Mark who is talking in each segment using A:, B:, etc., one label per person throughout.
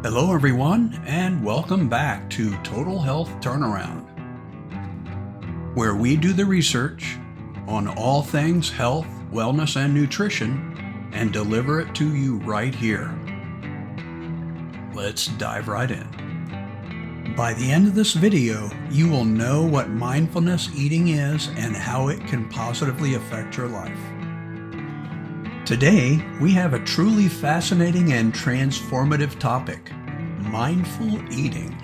A: Hello, everyone, and welcome back to Total Health Turnaround, where we do the research on all things health, wellness, and nutrition and deliver it to you right here. Let's dive right in. By the end of this video, you will know what mindfulness eating is and how it can positively affect your life. Today, we have a truly fascinating and transformative topic: mindful eating.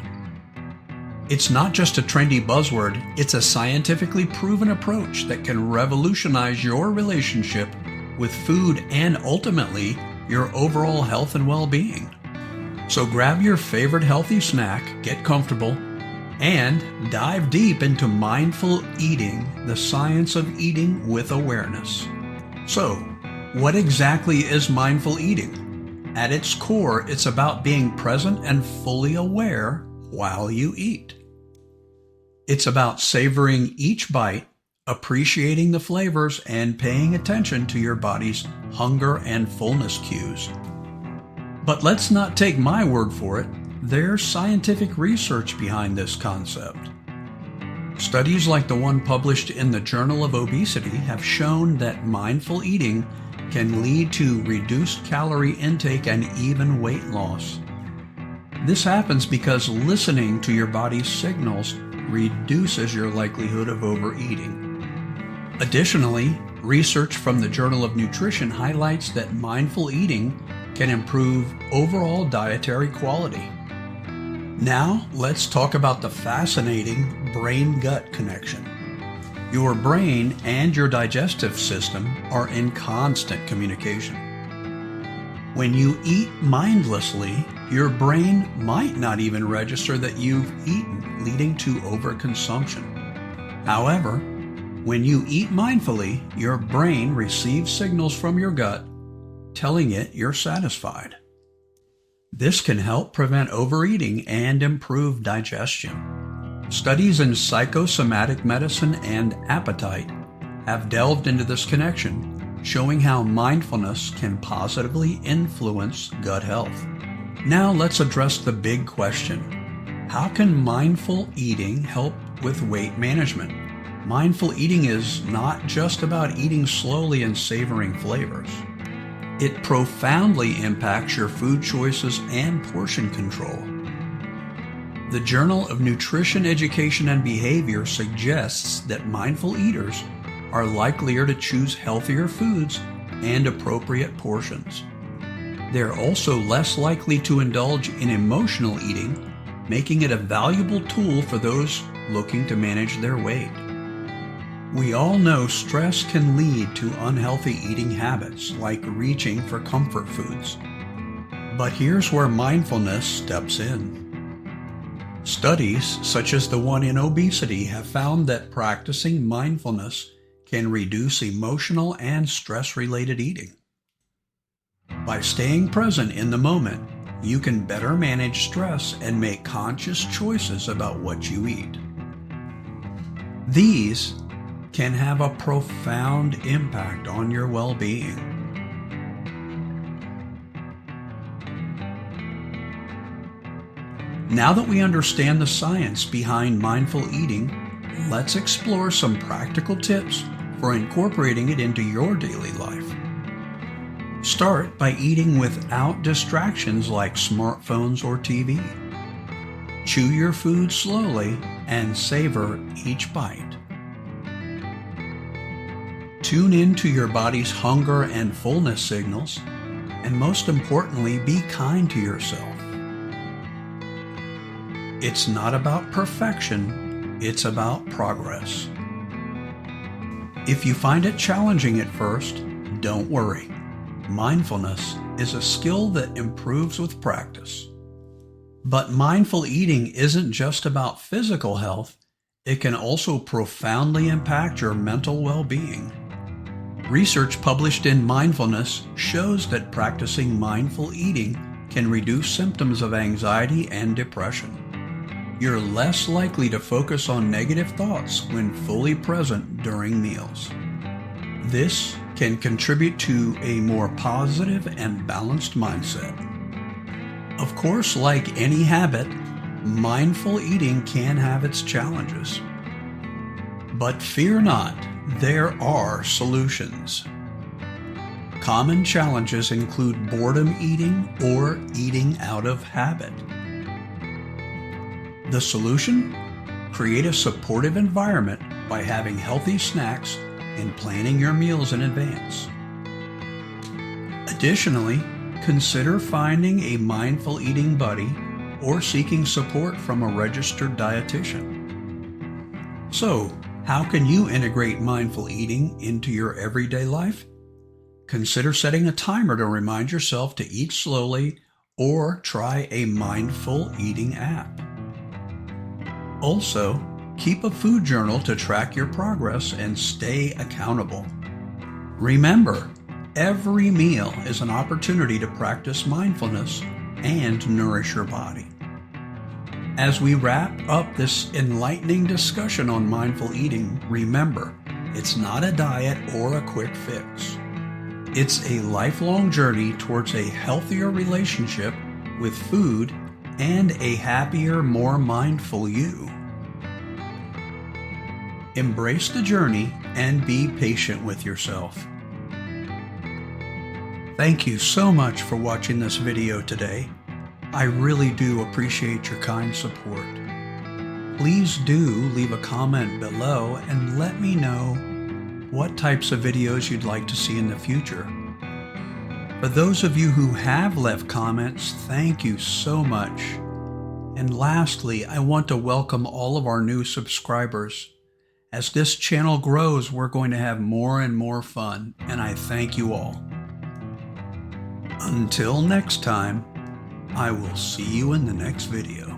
A: It's not just a trendy buzzword, it's a scientifically proven approach that can revolutionize your relationship with food and ultimately your overall health and well-being. So grab your favorite healthy snack, get comfortable, and dive deep into mindful eating, the science of eating with awareness. So, what exactly is mindful eating? At its core, it's about being present and fully aware while you eat. It's about savoring each bite, appreciating the flavors, and paying attention to your body's hunger and fullness cues. But let's not take my word for it. There's scientific research behind this concept. Studies like the one published in the Journal of Obesity have shown that mindful eating can lead to reduced calorie intake and even weight loss. This happens because listening to your body's signals reduces your likelihood of overeating. Additionally, research from the Journal of Nutrition highlights that mindful eating can improve overall dietary quality. Now, let's talk about the fascinating brain-gut connection. Your brain and your digestive system are in constant communication. When you eat mindlessly, your brain might not even register that you've eaten, leading to overconsumption. However, when you eat mindfully, your brain receives signals from your gut telling it you're satisfied. This can help prevent overeating and improve digestion. Studies in psychosomatic medicine and appetite have delved into this connection, showing how mindfulness can positively influence gut health. Now let's address the big question: how can mindful eating help with weight management? Mindful eating is not just about eating slowly and savoring flavors. It profoundly impacts your food choices and portion control. The Journal of Nutrition, Education, and Behavior suggests that mindful eaters are likelier to choose healthier foods and appropriate portions. They're also less likely to indulge in emotional eating, making it a valuable tool for those looking to manage their weight. We all know stress can lead to unhealthy eating habits, like reaching for comfort foods. But here's where mindfulness steps in. Studies, such as the one in obesity, have found that practicing mindfulness can reduce emotional and stress-related eating. By staying present in the moment, you can better manage stress and make conscious choices about what you eat. These can have a profound impact on your well-being. Now that we understand the science behind mindful eating, let's explore some practical tips for incorporating it into your daily life. Start by eating without distractions like smartphones or TV. Chew your food slowly and savor each bite. Tune into your body's hunger and fullness signals, and most importantly, be kind to yourself. It's not about perfection, it's about progress. If you find it challenging at first, don't worry. Mindfulness is a skill that improves with practice. But mindful eating isn't just about physical health, it can also profoundly impact your mental well-being. Research published in Mindfulness shows that practicing mindful eating can reduce symptoms of anxiety and depression. You're less likely to focus on negative thoughts when fully present during meals. This can contribute to a more positive and balanced mindset. Of course, like any habit, mindful eating can have its challenges. But fear not, there are solutions. Common challenges include boredom eating or eating out of habit. The solution? Create a supportive environment by having healthy snacks and planning your meals in advance. Additionally, consider finding a mindful eating buddy or seeking support from a registered dietitian. So, how can you integrate mindful eating into your everyday life? Consider setting a timer to remind yourself to eat slowly or try a mindful eating app. Also, keep a food journal to track your progress and stay accountable. Remember, every meal is an opportunity to practice mindfulness and nourish your body. As we wrap up this enlightening discussion on mindful eating, remember, it's not a diet or a quick fix. It's a lifelong journey towards a healthier relationship with food and a happier, more mindful you. Embrace the journey and be patient with yourself. Thank you so much for watching this video today. I really do appreciate your kind support. Please do leave a comment below and let me know what types of videos you'd like to see in the future. For those of you who have left comments, thank you so much. And lastly, I want to welcome all of our new subscribers. As this channel grows, we're going to have more and more fun, and I thank you all. Until next time, I will see you in the next video.